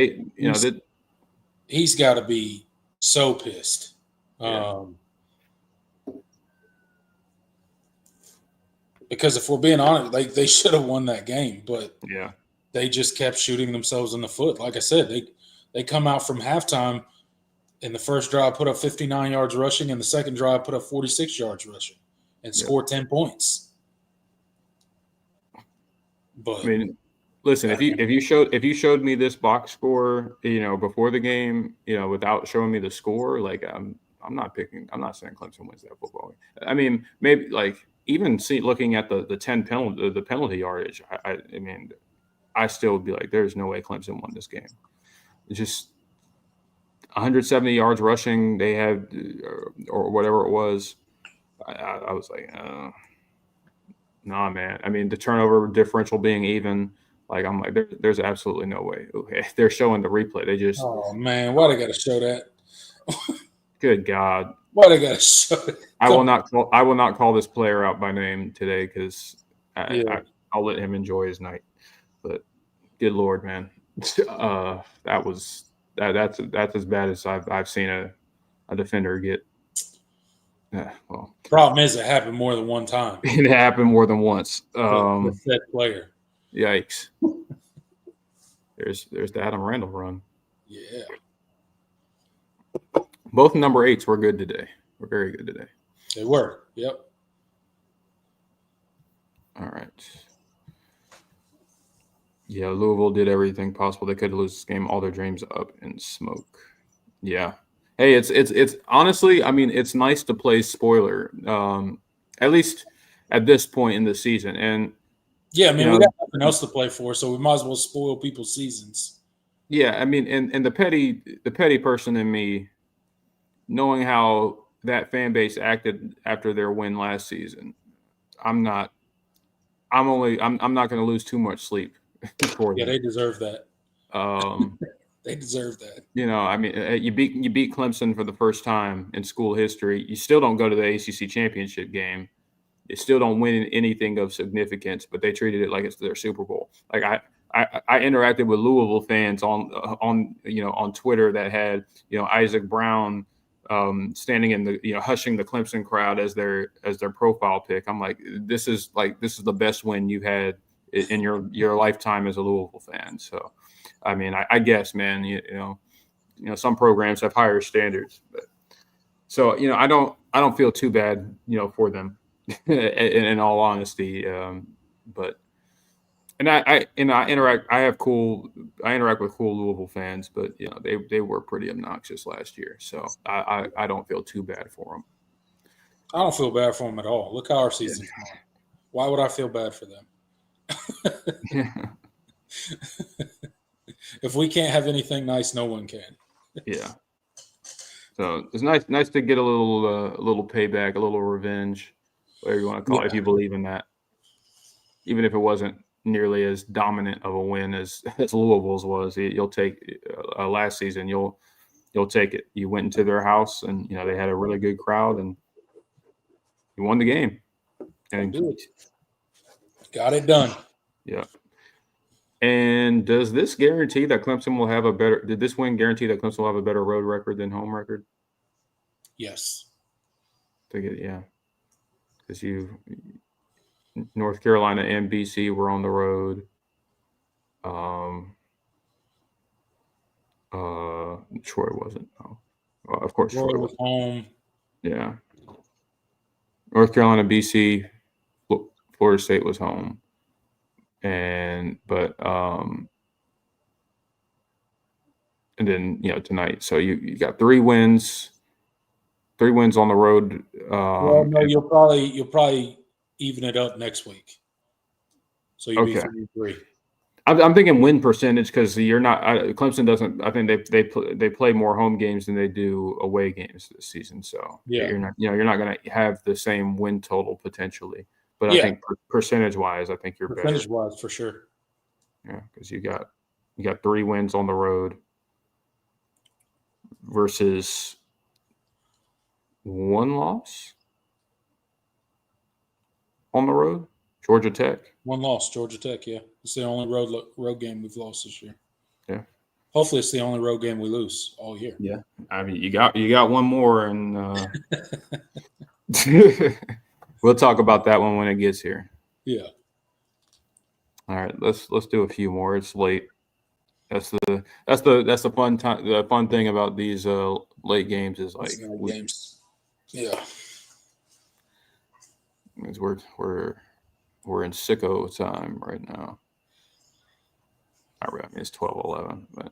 He's got to be so pissed. Because if we're being honest, like, they should have won that game, but they just kept shooting themselves in the foot. Like I said, they come out from halftime in the first drive, put up 59 yards rushing, and the second drive put up 46 yards rushing and scored 10 points. But I mean, listen, if you showed me this box score, before the game, without showing me the score, like I'm not saying Clemson wins that football game. I mean, maybe like even looking at the 10 penalty yardage, I mean, I still would be like, there's no way Clemson won this game. It's just 170 yards rushing they had, or whatever it was. I was like, nah, man. I mean, the turnover differential being even, like, I'm like, there's absolutely no way. Okay, they're showing the replay. They just, oh man, why they got to show that? Good God. Why they got to show it? I will not call this player out by name today because I'll let him enjoy his night. But good Lord, man, that's as bad as I've seen a defender get. Well, problem is it happened more than one time. It happened more than once. With that player. Yikes. There's the Adam Randall run. Yeah. Both number 8s were good today. We're very good today. They were. Yep. All right. Yeah, Louisville did everything possible. They could lose this game. All their dreams up in smoke. Yeah. Hey, it's honestly, I mean, it's nice to play spoiler, at least at this point in the season. And yeah, I mean, we got nothing else to play for, so we might as well spoil people's seasons. Yeah, I mean, and the petty person in me, knowing how that fan base acted after their win last season, I'm not going to lose too much sleep for them. They deserve that. They deserve that. I mean, you beat Clemson for the first time in school history. You still don't go to the ACC championship game. they still don't win anything of significance, but they treated it like it's their Super Bowl. Like I interacted with Louisville fans on Twitter that had Isaac Brown standing in the hushing the Clemson crowd as their profile pick. I'm like, this is the best win you've had in your lifetime as a Louisville fan. So, I mean, I guess, man, some programs have higher standards, but so I don't feel too bad for them in all honesty. But I interact with cool Louisville fans, but they were pretty obnoxious last year, so I don't feel too bad for them. I don't feel bad for them at all. Look how our season's going. Why would I feel bad for them? If we can't have anything nice, no one can. Yeah. So it's nice to get a little payback, a little revenge, whatever you want to call it, if you believe in that. Even if it wasn't nearly as dominant of a win as Louisville's was, you'll take last season. You'll take it. You went into their house, and they had a really good crowd, and you won the game. And got it done. Yeah. And does this guarantee that Clemson will have a better? Did this win guarantee that Clemson will have a better road record than home record? Yes. Yeah. Because North Carolina and BC were on the road. Troy wasn't. No. Well, of course, Troy was home. Yeah. North Carolina, BC, Florida State was home. And then tonight. So you got 3 wins. 3 wins on the road. Well, no, you'll probably even it up next week. So you'll be 3-3. I'm thinking win percentage because you're not. Clemson doesn't. I think they play more home games than they do away games this season. So you're not going to have the same win total potentially. But I think percentage wise, I think you're better. Percentage wise, for sure. Yeah, because you got 3 wins on the road versus 1 loss on the road. Georgia Tech. 1 loss, Georgia Tech. Yeah, it's the only road game we've lost this year. Yeah. Hopefully, it's the only road game we lose all year. Yeah, I mean, you got 1 more, and we'll talk about that one when it gets here. Yeah. All right, let's do a few more. It's late. That's the fun time. The fun thing about these late games is games. Yeah. Because we're in sicko time right now. I mean, it's 12:11, but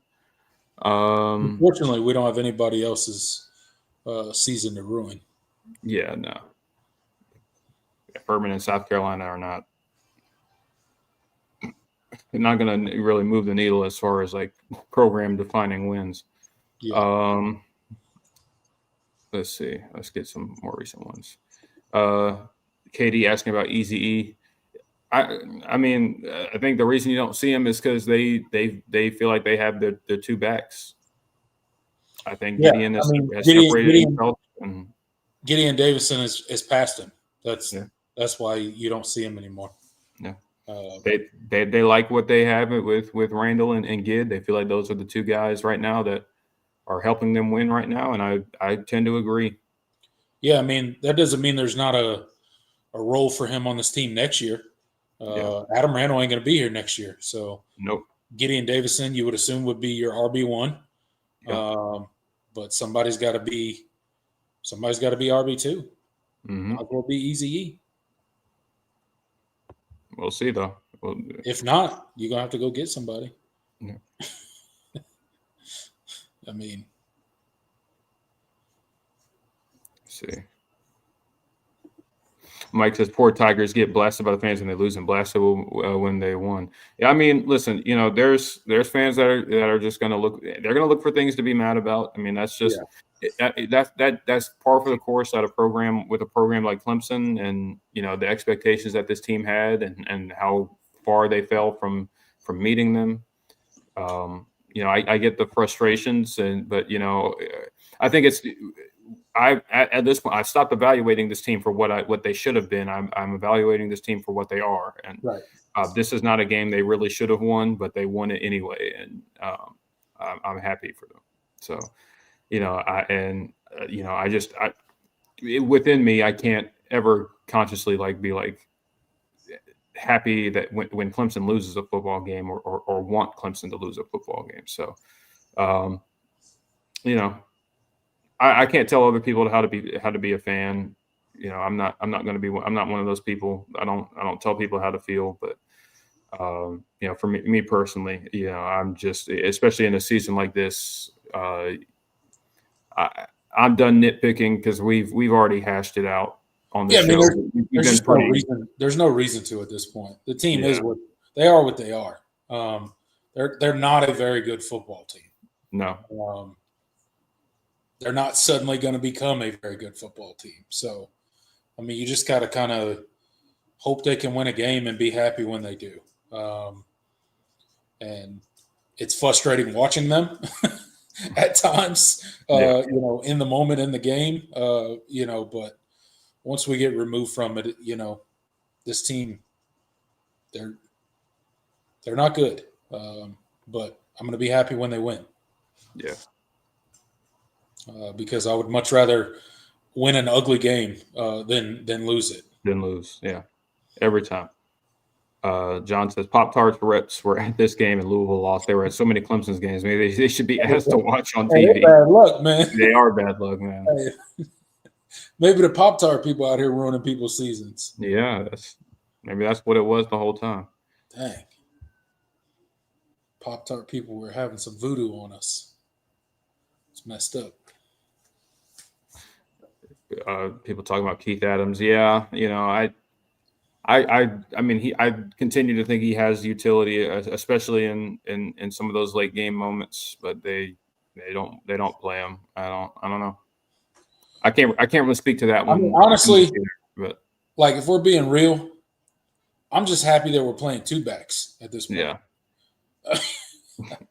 unfortunately, we don't have anybody else's season to ruin. Yeah, no. Furman and South Carolina are not. They're not going to really move the needle as far as like program defining wins. Yeah. Let's see. Let's get some more recent ones. Katie asking about Eazy-E. I mean, I think the reason you don't see them is because they feel like they have the 2 backs. I think Gideon has separated himself. Gideon Davison is past him. That's why you don't see him anymore. Yeah. They like what they have with Randall and Gid. They feel like those are the 2 guys right now that are helping them win right now, and I tend to agree. Yeah, I mean, that doesn't mean there's not a role for him on this team next year. Adam Randall ain't going to be here next year, so nope. Gideon Davison, you would assume, would be your RB1, but somebody's got to be RB2. Mm-hmm. Might as well be Eazy-E. We'll see, though. If not, you're going to have to go get somebody. Yeah. I mean. Let's see. Mike says, poor Tigers get blasted by the fans when they lose and blasted when they won. Yeah, I mean, listen, there's fans that are just going to look. They're going to look for things to be mad about. I mean, that's just that's par for the course at a program like Clemson, and the expectations that this team had and how far they fell from meeting them. I get the frustrations, but I think at this point, I've stopped evaluating this team for what they should have been. I'm evaluating this team for what they are, and Right. This is not a game they really should have won, but they won it anyway, and I'm happy for them. So, within me, I can't ever consciously be happy that when Clemson loses a football game or want Clemson to lose a football game. So, I can't tell other people how to be a fan. I'm not one of those people. I don't tell people how to feel, but for me personally, I'm just, especially in a season like this, I'm done nitpicking because we've already hashed it out on the show. There's just no reason. There's no reason to at this point. The team is what they are. What they are. They're not a very good football team. No. They're not suddenly going to become a very good football team. So, I mean, you just got to kind of hope they can win a game and be happy when they do. And it's frustrating watching them at times, in the moment in the game, but once we get removed from it, this team, they're not good. But I'm going to be happy when they win. Yeah. Because I would much rather win an ugly game than lose it. Than lose, yeah. Every time. John says Pop-Tarts were at this game and Louisville lost. They were at so many Clemson's games. Maybe they should be asked to watch on TV. Bad luck, man. They are bad luck, man. Maybe the Pop-Tart people out here ruining people's seasons. Yeah, maybe that's what it was the whole time. Dang. Pop-Tart people were having some voodoo on us. It's messed up. People talking about Keith Adams. Yeah, I continue to think he has utility, especially in some of those late game moments. But they don't play him. I don't know. I can't really speak to that one. I mean, honestly, but if we're being real, I'm just happy that we're playing two backs at this point. Yeah.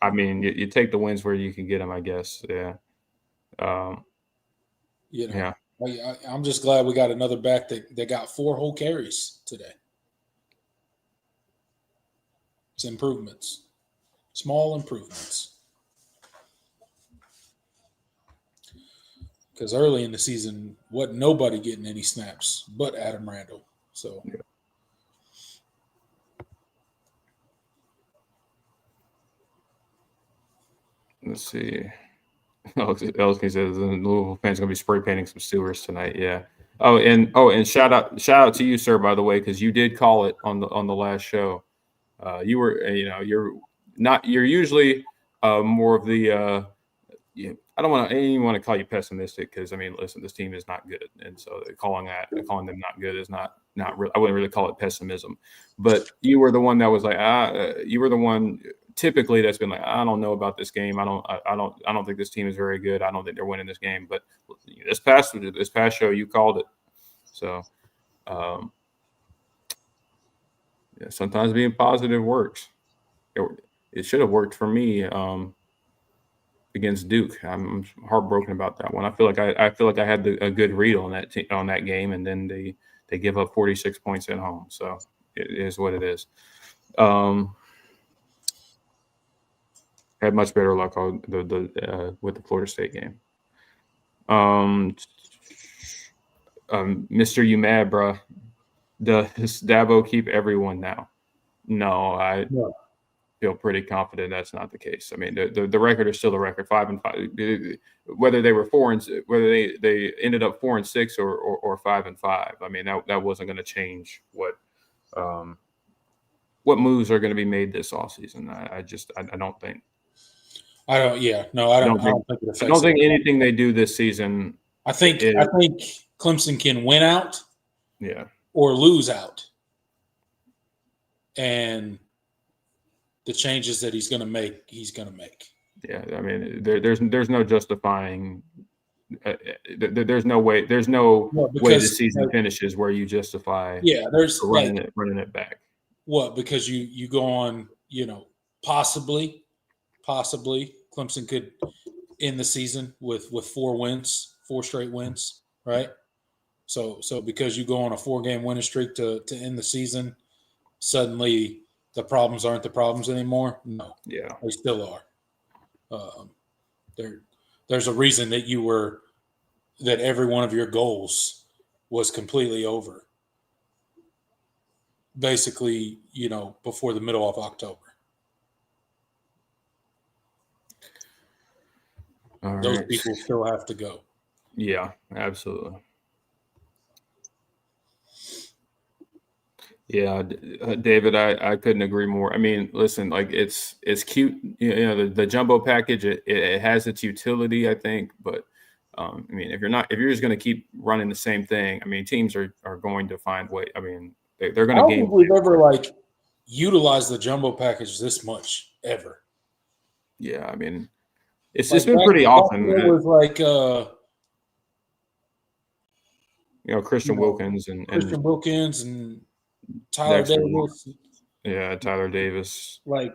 I mean, you take the wins where you can get them, I guess. Yeah. Yeah. I'm just glad we got another back that got 4 whole carries today. It's improvements, small improvements. Because early in the season, wasn't nobody getting any snaps but Adam Randall. So. Yeah. Let's see. Elski says the Louisville fans going to be spray painting some sewers tonight. Yeah. And shout out to you, sir, by the way, because you did call it on the last show. You were, you're usually more of the. I don't even want to call you pessimistic because I mean, listen, this team is not good, and so calling them not good is not really. I wouldn't really call it pessimism, but you were the one that was like, you were the one. Typically, that's been like, I don't know about this game. I don't think this team is very good. I don't think they're winning this game. But this past show, you called it. So, sometimes being positive works. It should have worked for me against Duke. I'm heartbroken about that one. I feel like I had a good read on that game, and then they give up 46 points at home. So it is what it is. Had much better luck on with the Florida State game. Mr. You mad, bro? Does Dabo keep everyone now? No, I feel pretty confident that's not the case. I mean, the record is still the record, 5-5. Whether they were 4 and whether they ended up 4-6 or 5-5. I mean, that wasn't going to change what moves are going to be made this offseason. I don't think. I don't think it affects. I don't think anything they do this season. I think Clemson can win out, or lose out, and the changes that he's going to make, he's going to make. Yeah, I mean, there's no justifying. There's no way. There's no way the season finishes where you justify. Yeah, there's running it back. What? Because you go on, possibly Clemson could end the season with 4 wins. 4 straight wins, right? So because you go on a 4-game winning streak to end the season, suddenly the problems aren't the problems anymore. No, Yeah. they still are. There's a reason that every one of your goals was completely over. Basically, before the middle of October. All Those right. people still have to go. Yeah, absolutely. Yeah, David, I couldn't agree more. I mean, listen, like it's cute, the jumbo package. It has its utility, I think, but I mean, if you're just going to keep running the same thing, I mean, teams are going to find way. I mean, they're going I to don't game. think we've ever utilized the jumbo package this much ever. Yeah, I mean, it's Like been pretty back often. then it was like Christian Wilkins and Tyler Dexter, Davis. yeah, Tyler Davis, Like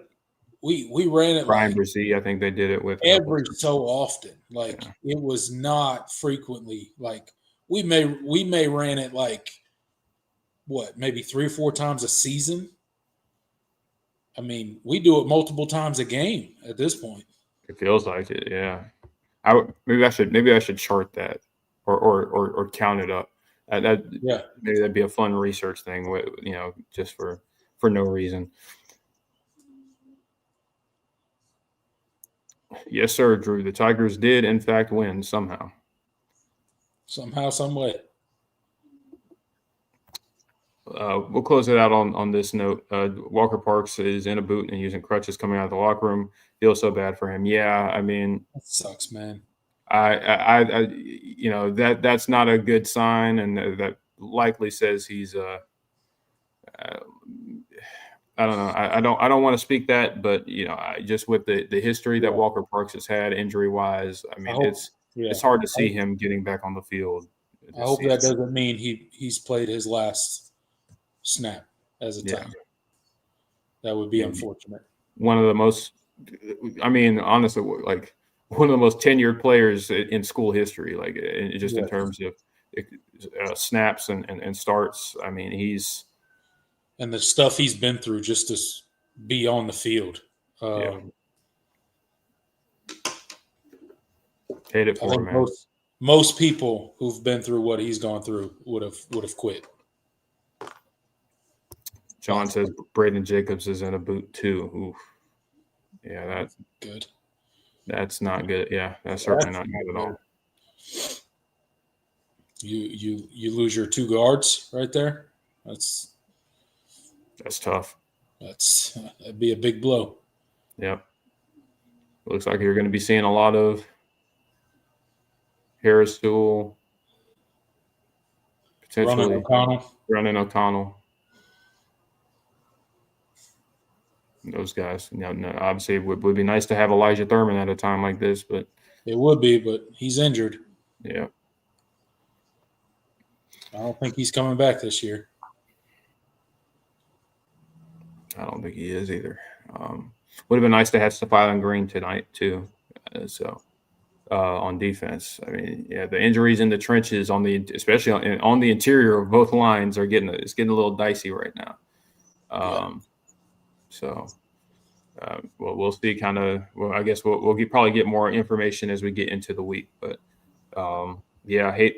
we ran it Brian like Brzee. I think they did it with a couple every times. so often. Like it was not frequently. Like we may ran it like maybe 3 or 4 times a season. I mean, we do it multiple times a game at this point. It feels like it, yeah. Maybe I should chart that or count it up. Maybe that'd be a fun research thing. Just for no reason. Yes, sir, Drew. The Tigers did in fact win somehow. Somehow, some way. We'll close it out on this note. Walker Parks is in a boot and using crutches coming out of the locker room. Feels so bad for him. Yeah, I mean, that sucks, man. That's not a good sign, and that likely says he's I don't know. I don't want to speak that, but just with the history that Walker Parks has had injury wise, I mean, it's hard to see him getting back on the field. I hope that doesn't mean he's played his last snap as a Tiger. That would be unfortunate. One of the most, I mean, honestly, like one of the most tenured players in school history, like in terms of snaps and starts. I mean, and the stuff he's been through just to be on the field. Hate it for him, man. Most people who've been through what he's gone through would have quit. John says Braden Jacobs is in a boot too. Oof. Yeah, that's good. That's not good. Yeah, that's certainly not good at all. You lose your 2 guards right there. That's tough. That'd be a big blow. Yep. Looks like you're going to be seeing a lot of Harris Sewell, potentially Running O'Connell. Those guys. Obviously, it would be nice to have Elijah Thurman at a time like this, but it would be. But he's injured. Yeah. I don't think he's coming back this year. I don't think he is either. Would have been nice to have Stephon Green tonight too. On defense, I mean, the injuries in the trenches especially on the interior of both lines are getting a little dicey right now. We'll see. I guess we'll probably get more information as we get into the week. But hate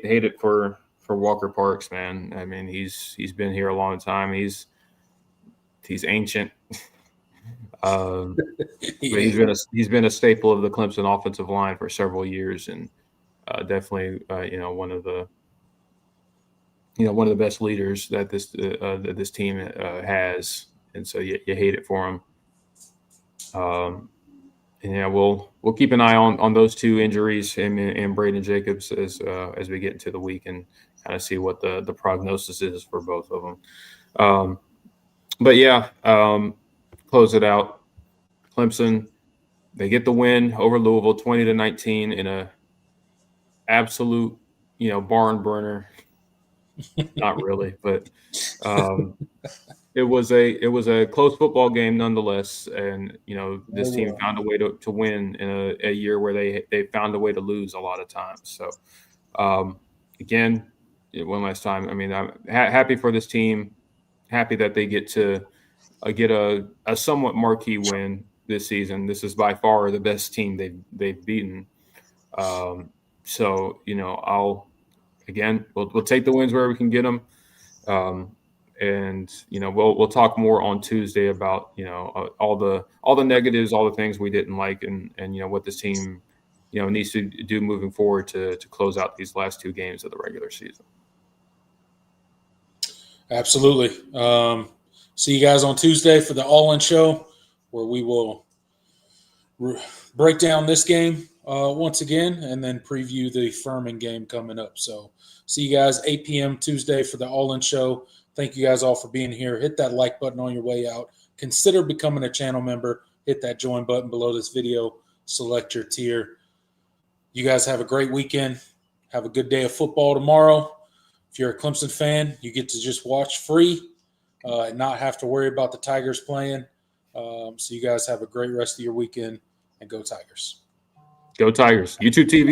it for Walker Parks, man. I mean, he's been here a long time. He's ancient. But he's been a staple of the Clemson offensive line for several years, and definitely one of the best leaders that this team has. And so you hate it for him. We'll keep an eye on those 2 injuries and Braden Jacobs as we get into the week and kind of see what the prognosis is for both of them. Close it out. Clemson, they get the win over Louisville, 20-19 in a absolute barn burner. Not really, but it was a close football game nonetheless, and this team found a way to win in a year where they found a way to lose a lot of times. So Again, one last time. I mean, I'm happy for this team. Happy that they get to get a somewhat marquee win this season. This is by far the best team they've beaten. So we'll take the wins where we can get them. And we'll talk more on Tuesday about all the negatives, all the things we didn't like, and what this team needs to do moving forward to close out these last 2 games of the regular season. Absolutely. See you guys on Tuesday for the All-In Show, where we will break down this game once again and then preview the Furman game coming up. So see you guys 8 p.m. Tuesday for the All-In Show. Thank you guys all for being here. Hit that like button on your way out. Consider becoming a channel member. Hit that join button below this video. Select your tier. You guys have a great weekend. Have a good day of football tomorrow. If you're a Clemson fan, you get to just watch free and not have to worry about the Tigers playing. So you guys have a great rest of your weekend, and go Tigers. Go Tigers. YouTube TV.